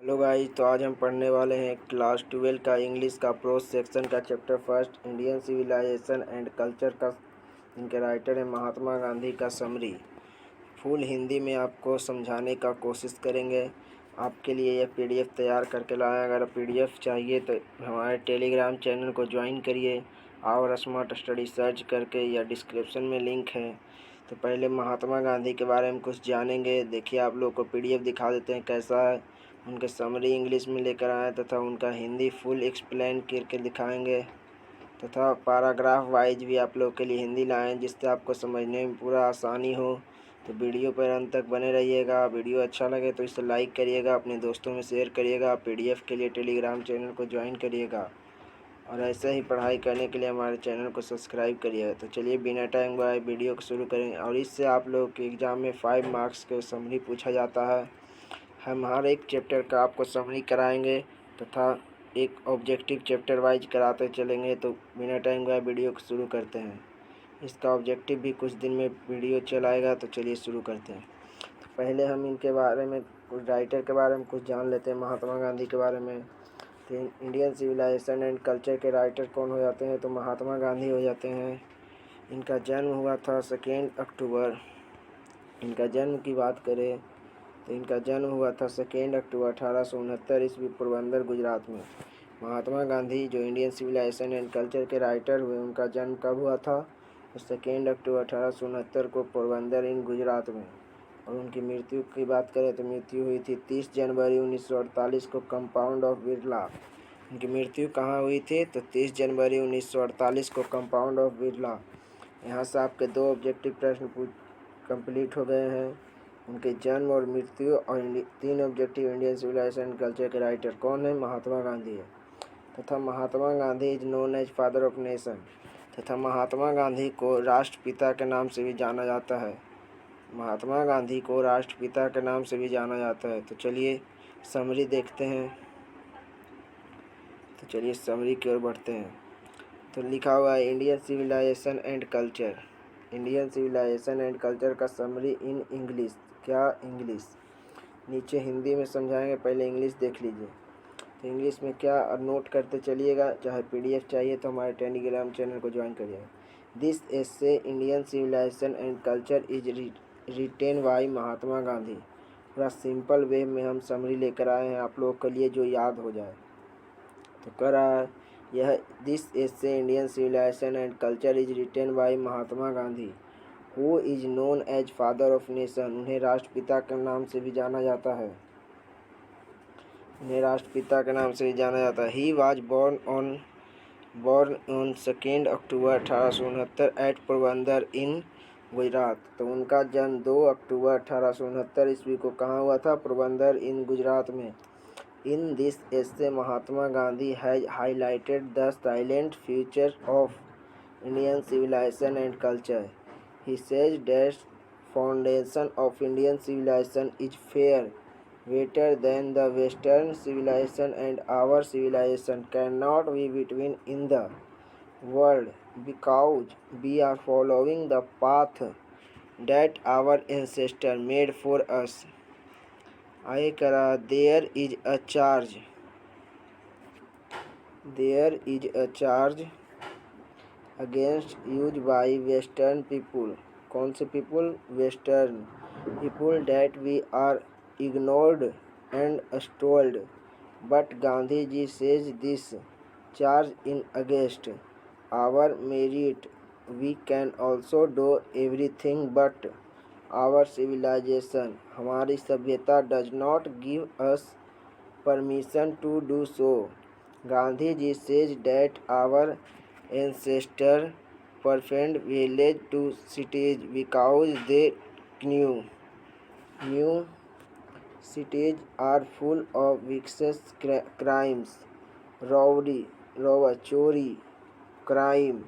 Hello guys, तो आज हम पढ़ने वाले हैं क्लास 12 का इंग्लिश का प्रोज सेक्शन का chapter first Indian civilisation and culture का। इनके राइटर हैं महात्मा गांधी का समरी। फुल हिंदी में आपको समझाने का कोशिश करेंगे। आपके लिए यह पीडीएफ तैयार करके लाया। अगर पीडीएफ चाहिए तो हमारे टेलीग्राम चैनल को ज्वाइन करिए और स्मार्ट स्टडी सर्च करके, या डिस्क्रिप्शन में लिंक है। तो पहले महात्मा गांधी के बारे में कुछ जानेंगे। देखिए, आप लोग को पीडीएफ दिखा देते हैं कैसा है। उनके समरी इंग्लिश में लेकर आए तथा उनका हिंदी फुल एक्सप्लेन करके दिखाएंगे, तथा पैराग्राफ वाइज भी आप लोग के लिए हिंदी लाएँ जिससे आपको समझने में पूरा आसानी हो। तो वीडियो पर अंत तक बने रहिएगा। वीडियो अच्छा लगे तो इसे लाइक करिएगा, अपने दोस्तों में शेयर करिएगा। पीडीएफ के लिए टेलीग्राम चैनल को ज्वाइन करिएगा और ऐसे ही पढ़ाई करने के लिए हमारे चैनल को सब्सक्राइब करिएगा। तो चलिए बिना टाइम गवाए वीडियो को शुरू करेंगे। और इससे आप लोग के एग्ज़ाम में 5 मार्क्स के समरी पूछा जाता है। हम हर एक चैप्टर का आपको समरी कराएंगे तथा एक ऑब्जेक्टिव चैप्टर वाइज कराते चलेंगे। तो बिना टाइम गवाए वीडियो को शुरू करते हैं। इसका ऑब्जेक्टिव भी कुछ दिन में वीडियो चलाएगा। तो चलिए शुरू करते हैं। तो पहले हम इनके बारे में, कुछ राइटर के बारे में कुछ जान लेते हैं, महात्मा गांधी के बारे में। तो इंडियन सिविलाइजेशन एंड कल्चर के राइटर कौन हो जाते हैं? तो महात्मा गांधी हो जाते हैं। इनका जन्म हुआ था 2 अक्टूबर। इनका जन्म की बात करें तो इनका जन्म हुआ था 2 अक्टूबर 1869 ईस्वी, पोरबंदर, गुजरात में। महात्मा गांधी जो इंडियन सिविलाइजेशन एंड कल्चर के राइटर हुए, उनका जन्म कब हुआ था? तो 2 अक्टूबर 1869 को, पोरबंदर इन गुजरात में। और उनकी मृत्यु की बात करें तो मृत्यु हुई थी 30 जनवरी 1948 को, कंपाउंड ऑफ बिरला। उनकी मृत्यु कहाँ हुई थी? तो 30 जनवरी 1948 को, कंपाउंड ऑफ बिरला। यहाँ से आपके 2 ऑब्जेक्टिव प्रश्न कंप्लीट हो गए हैं। उनके जन्म और मृत्यु, और 3 ऑब्जेक्टिव इंडियन सिविलाइजेशन कल्चर के राइटर कौन है? महात्मा गांधी है। तथा Mahatma Gandhi is known as father of nation. तथा महात्मा गांधी को राष्ट्रपिता के नाम से भी जाना जाता है। महात्मा गांधी को राष्ट्रपिता के नाम से भी जाना जाता है। तो चलिए समरी देखते हैं। तो चलिए समरी की ओर बढ़ते हैं। तो लिखा हुआ है Indian civilisation and culture. Indian civilisation and culture का समरी इन इंग्लिश। क्या? इंग्लिश। नीचे हिंदी में समझाएंगे, पहले इंग्लिश देख लीजिए। तो इंग्लिश में क्या, और नोट करते चलिएगा। चाहे पीडीएफ चाहिए तो हमारे टेलीग्राम चैनल को ज्वाइन करिएगा। This essay Indian civilisation and culture is written by Mahatma Gandhi. पूरा सिंपल वे में हम समरी लेकर आए हैं आप लोगों के लिए, जो याद हो जाए। तो कह रहा है यह, this essay Indian civilisation and culture is written by Mahatma Gandhi, who is known as father of nation. उन्हें राष्ट्रपिता के नाम से भी जाना जाता है। उन्हें राष्ट्रपिता के नाम से भी जाना जाता है। He was born on 2 October 1869 at Porbandar in Gujarat. तो उनका जन्म 2 अक्टूबर 1869 ईस्वी को कहाँ हुआ था? पोरबंदर इन गुजरात में। In this essay Mahatma Gandhi has highlighted the silent future of Indian civilisation and culture. He says that foundation of Indian civilisation is fair, better than the Western civilization, and our civilization cannot be between in the world because we are following the path that our ancestors made for us. आगे करा, there is a charge against use by Western people. कौन से people? Western people, that we are ignored and extolled. But Gandhi ji says this charge in against our merit. We can also do everything, but our civilization, हमारी सभ्यता, does not give us permission to do so. Gandhi ji says that our ancestors preferred village to cities because they knew cities are full of vicious crimes, robbery, crime,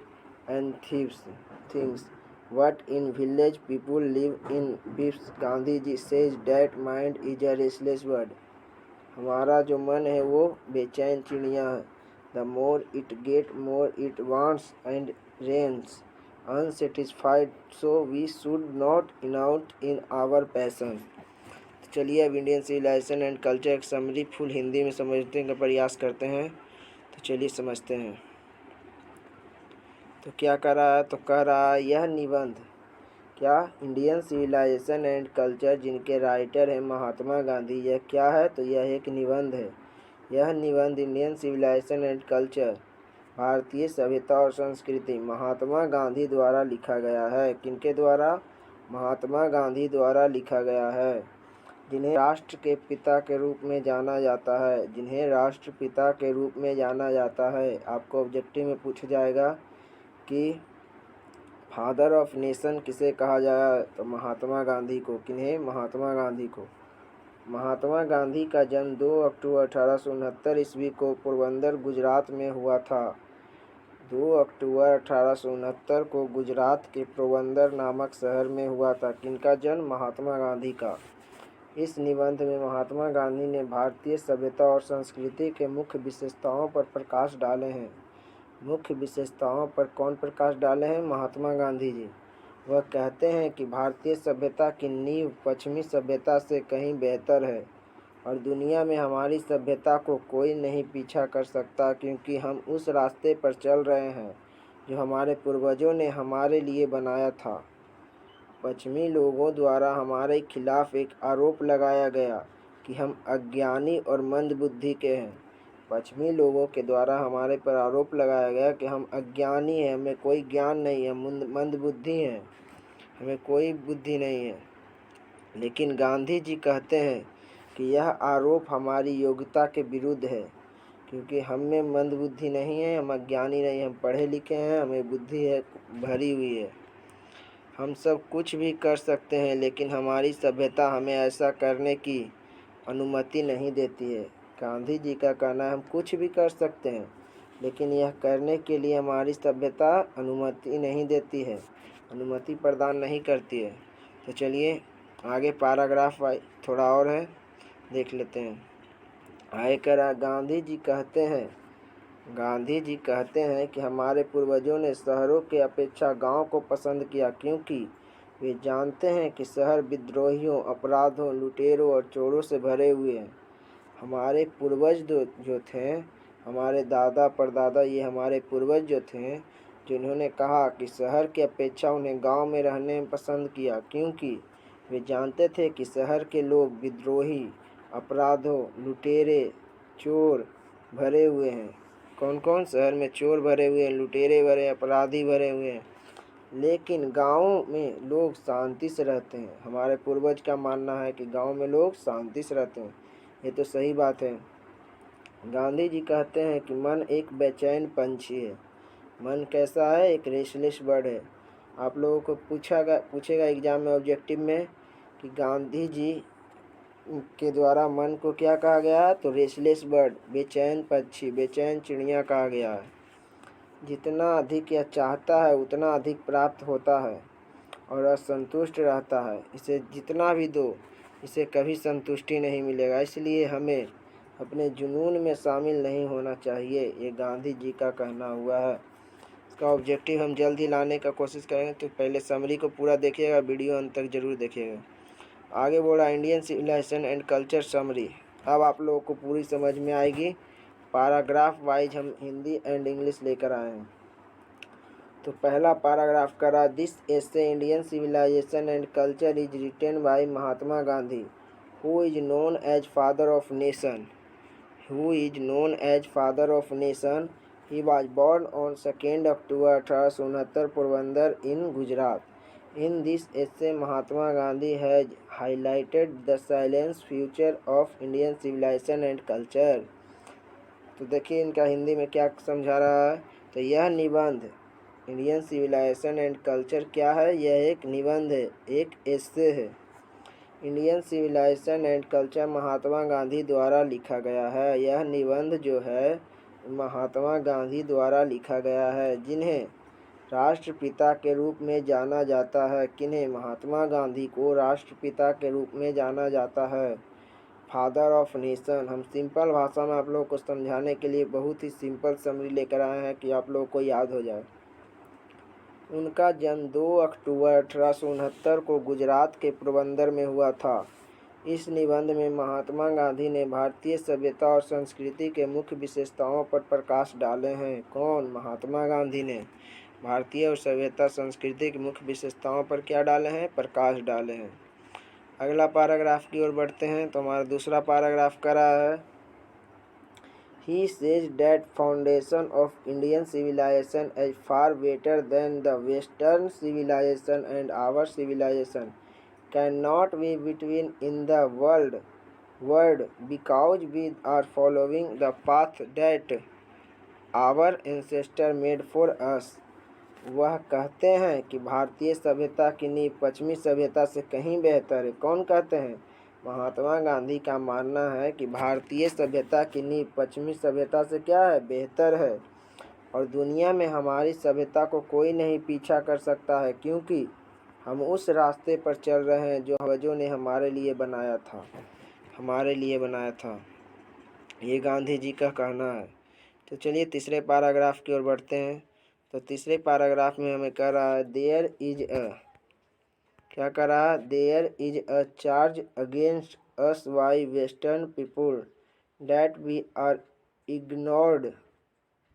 and things. But in village people live in peace. Gandhi ji says that mind is a restless bird. हमारा जो मन है वो बेचैन चिड़िया है। The more it get, more it wants and reigns unsatisfied. So we should not indulge in our passion. चलिए अब इंडियन सिविलाइजेशन एंड कल्चर एक समरी फुल हिंदी में समझने का प्रयास करते हैं। तो चलिए समझते हैं। तो क्या कर रहा है, तो कह रहा है यह निबंध क्या इंडियन सिविलाइजेशन एंड कल्चर जिनके राइटर हैं महात्मा गांधी, यह क्या है, तो यह एक निबंध है। यह निबंध इंडियन सिविलाइजेशन एंड कल्चर भारतीय सभ्यता और संस्कृति महात्मा गांधी द्वारा लिखा गया है। किनके द्वारा? महात्मा गांधी द्वारा लिखा गया है, जिन्हें राष्ट्र के पिता के रूप में जाना जाता है। जिन्हें राष्ट्रपिता के रूप में जाना जाता है। आपको ऑब्जेक्टिव में पूछा जाएगा कि फादर ऑफ नेशन किसे कहा जाए, तो महात्मा गांधी को। किन्हें? महात्मा गांधी को। महात्मा गांधी का जन्म 2 अक्टूबर 1869 ईस्वी को पोरबंदर गुजरात में हुआ था। 2 अक्टूबर 1869 को गुजरात के पोरबंदर नामक शहर में हुआ था। किनका जन्म? महात्मा गांधी का। इस निबंध में महात्मा गांधी ने भारतीय सभ्यता और संस्कृति के मुख्य विशेषताओं पर प्रकाश डाले हैं। मुख्य विशेषताओं पर कौन प्रकाश डाले हैं? महात्मा गांधी जी। वह कहते हैं कि भारतीय सभ्यता की नींव पश्चिमी सभ्यता से कहीं बेहतर है और दुनिया में हमारी सभ्यता को कोई नहीं पीछा कर सकता, क्योंकि हम उस रास्ते पर चल रहे हैं जो हमारे पूर्वजों ने हमारे लिए बनाया था। पश्चिमी लोगों द्वारा हमारे खिलाफ एक आरोप लगाया गया कि हम अज्ञानी और मंदबुद्धि के हैं। पश्चिमी लोगों के द्वारा हमारे पर आरोप लगाया गया कि हम अज्ञानी हैं, हमें कोई ज्ञान नहीं है, मंदबुद्धि हैं, हमें कोई बुद्धि नहीं है। लेकिन गांधी जी कहते हैं कि यह आरोप हमारी योग्यता के विरुद्ध है, क्योंकि हम में मंदबुद्धि नहीं है, हम अज्ञानी नहीं, हम पढ़े लिखे हैं, हमें बुद्धि है भरी हुई है। हम सब कुछ भी कर सकते हैं, लेकिन हमारी सभ्यता हमें ऐसा करने की अनुमति नहीं देती है। गांधी जी का कहना है हम कुछ भी कर सकते हैं, लेकिन यह करने के लिए हमारी सभ्यता अनुमति नहीं देती है, अनुमति प्रदान नहीं करती है। तो चलिए आगे पैराग्राफ थोड़ा और है, देख लेते हैं। आगे करा गांधी जी कहते हैं कि हमारे पूर्वजों ने शहरों के अपेक्षा गांव को पसंद किया, क्योंकि वे जानते हैं कि शहर विद्रोहियों, अपराधों, लुटेरों और चोरों से भरे हुए हैं। हमारे पूर्वज जो थे, हमारे दादा परदादा, ये हमारे पूर्वज जो थे, जिन्होंने कहा कि शहर की अपेक्षा उन्हें गांव में रहने में पसंद किया, क्योंकि वे जानते थे कि शहर के लोग विद्रोही, अपराधों, लुटेरे, चोर भरे हुए हैं। कौन कौन? शहर में चोर भरे हुए हैं, लुटेरे भरे, अपराधी भरे हुए हैं, लेकिन गाँव में लोग शांति से रहते हैं। हमारे पूर्वज का मानना है कि गाँव में लोग शांति से रहते हैं। ये तो सही बात है। गांधी जी कहते हैं कि मन एक बेचैन पंछी है। मन कैसा है? एक रेस्टलेस बर्ड है। आप लोगों को पूछेगा एग्जाम में ऑब्जेक्टिव में कि गांधी जी के द्वारा मन को क्या कहा गया, तो रेस्टलेस बर्ड, बेचैन पक्षी, बेचैन चिड़िया कहा गया है। जितना अधिक यह चाहता है उतना अधिक प्राप्त होता है और असंतुष्ट रहता है। इसे जितना भी दो, इसे कभी संतुष्टि नहीं मिलेगा। इसलिए हमें अपने जुनून में शामिल नहीं होना चाहिए, ये गांधी जी का कहना हुआ है। इसका ऑब्जेक्टिव हम जल्द ही लाने का कोशिश करेंगे, तो पहले समरी को पूरा देखिएगा, वीडियो अंत तक जरूर देखिएगा। आगे बोला Indian civilisation and culture summary. अब आप लोगों को पूरी समझ में आएगी। पैराग्राफ वाइज हम हिंदी एंड इंग्लिश लेकर आए हैं। तो पहला पैराग्राफ करा, this essay Indian civilisation and culture is written by Mahatma Gandhi, who is known as father of nation. He was born on 2nd October 1869 Porbandar in Gujarat. In this essay, Mahatma Gandhi has highlighted the silent future of Indian civilization and culture. तो देखिए इनका हिंदी में क्या समझा रहा है। तो यह निबंध इंडियन सिविलाइजेशन एंड कल्चर क्या है? यह एक निबंध है, एक एस्से है। Indian civilisation and culture Mahatma Gandhi द्वारा लिखा गया है। यह निबंध जो है महात्मा गांधी द्वारा लिखा गया है, जिन्हें राष्ट्रपिता के रूप में जाना जाता है। किन्हें? महात्मा गांधी को राष्ट्रपिता के रूप में जाना जाता है, फादर ऑफ नेशन। हम सिंपल भाषा में आप लोगों को समझाने के लिए बहुत ही सिंपल समरी लेकर आए हैं कि आप लोगों को याद हो जाए। उनका जन्म 2 अक्टूबर 1869 को गुजरात के पोरबंदर में हुआ था। इस निबंध में महात्मा गांधी ने भारतीय सभ्यता और संस्कृति के मुख्य विशेषताओं पर प्रकाश डाले हैं। कौन? महात्मा गांधी ने भारतीय और सभ्यता संस्कृति की मुख्य विशेषताओं पर क्या डाले हैं? प्रकाश डाले हैं। अगला पैराग्राफ की ओर बढ़ते हैं तो हमारा दूसरा पैराग्राफ कर रहा है, He says that foundation of Indian civilization is far better than the Western civilization and our civilization cannot be between in the world because we are following the path that our ancestors made for us। वह कहते हैं कि भारतीय सभ्यता की नींव पश्चिमी सभ्यता से कहीं बेहतर है। कौन कहते हैं? महात्मा गांधी का मानना है कि भारतीय सभ्यता की नींव पश्चिमी सभ्यता से क्या है? बेहतर है, और दुनिया में हमारी सभ्यता को कोई नहीं पीछा कर सकता है, क्योंकि हम उस रास्ते पर चल रहे हैं जो पूर्वजों ने हमारे लिए बनाया था। ये गांधी जी का कहना है। तो चलिए तीसरे पैराग्राफ की ओर बढ़ते हैं। तो तीसरे पैराग्राफ में हमें कह रहा है, there is a charge against us by western people that we are ignored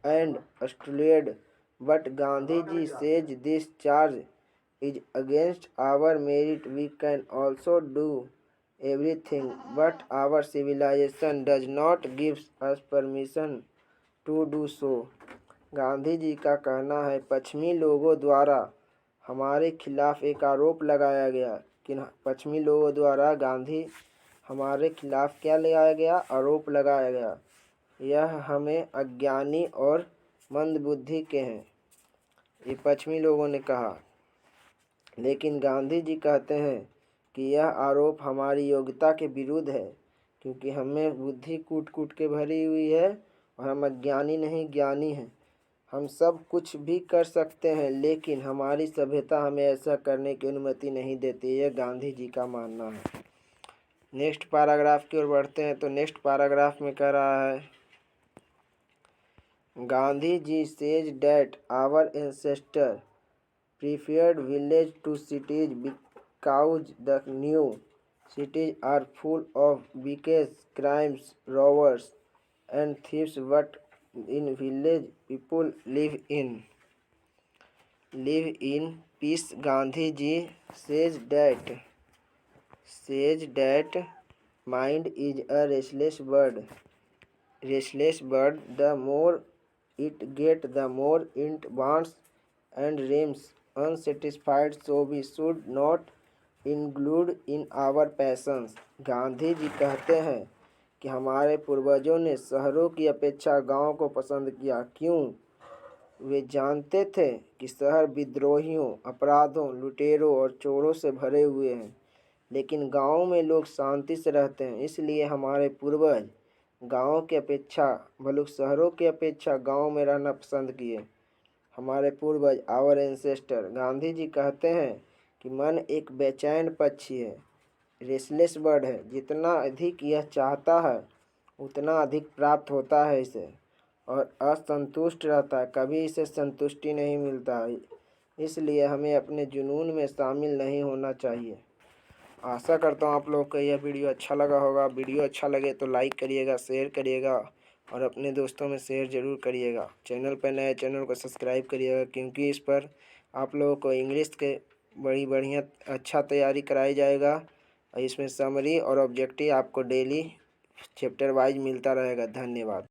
and excluded, but Gandhi ji says this charge is against our merit। We can also do everything, but our civilization does not give us permission to do so। Gandhi ji का कहना है, पश्चिमी लोगों द्वारा हमारे खिलाफ एक आरोप लगाया गया कि पश्चिमी लोगों द्वारा गांधी हमारे खिलाफ क्या लगाया गया? आरोप लगाया गया। यह हमें अज्ञानी और मंदबुद्धि के हैं, ये पश्चिमी लोगों ने कहा। लेकिन गांधी जी कहते हैं कि यह आरोप हमारी योग्यता के विरुद्ध है, क्योंकि हमें बुद्धि कूट कूट के भरी हुई है और हम अज्ञानी नहीं ज्ञानी हैं। हम सब कुछ भी कर सकते हैं, लेकिन हमारी सभ्यता हमें ऐसा करने की अनुमति नहीं देती। यह गांधी जी का मानना है। नेक्स्ट पैराग्राफ की ओर बढ़ते हैं। तो नेक्स्ट पैराग्राफ में कह रहा है, Gandhi ji says that our ancestor preferred village to cities because the new cities are full of wicked crimes, robbers and thieves, but in village people live in peace। Gandhi ji says that mind is a restless bird, the more it gets the more it wants and remains unsatisfied, so we should not include in our passions। Gandhi ji कहते हैं कि हमारे पूर्वजों ने शहरों की अपेक्षा गांव को पसंद किया। क्यों? वे जानते थे कि शहर विद्रोहियों, अपराधों, लुटेरों और चोरों से भरे हुए हैं, लेकिन गांव में लोग शांति से रहते हैं। इसलिए हमारे पूर्वज गांव की अपेक्षा बल्कि शहरों की अपेक्षा गांव में रहना पसंद किए। हमारे पूर्वज, आवर एंसेस्टर। गांधी जी कहते हैं कि मन एक बेचैन पक्षी है, रेसलेस बर्ड है। जितना अधिक यह चाहता है उतना अधिक प्राप्त होता है इसे, और असंतुष्ट रहता है, कभी इसे संतुष्टि नहीं मिलता है। इसलिए हमें अपने जुनून में शामिल नहीं होना चाहिए। आशा करता हूँ आप लोगों को यह वीडियो अच्छा लगा होगा। वीडियो अच्छा लगे तो लाइक करिएगा, शेयर करिएगा और अपने दोस्तों में शेयर ज़रूर करिएगा। चैनल पर नए चैनल को सब्सक्राइब करिएगा, क्योंकि इस पर आप लोगों को इंग्लिश के बड़ी बढ़िया अच्छा तैयारी कराई जाएगा। और इसमें समरी और ऑब्जेक्टिव आपको डेली चैप्टर वाइज मिलता रहेगा। धन्यवाद।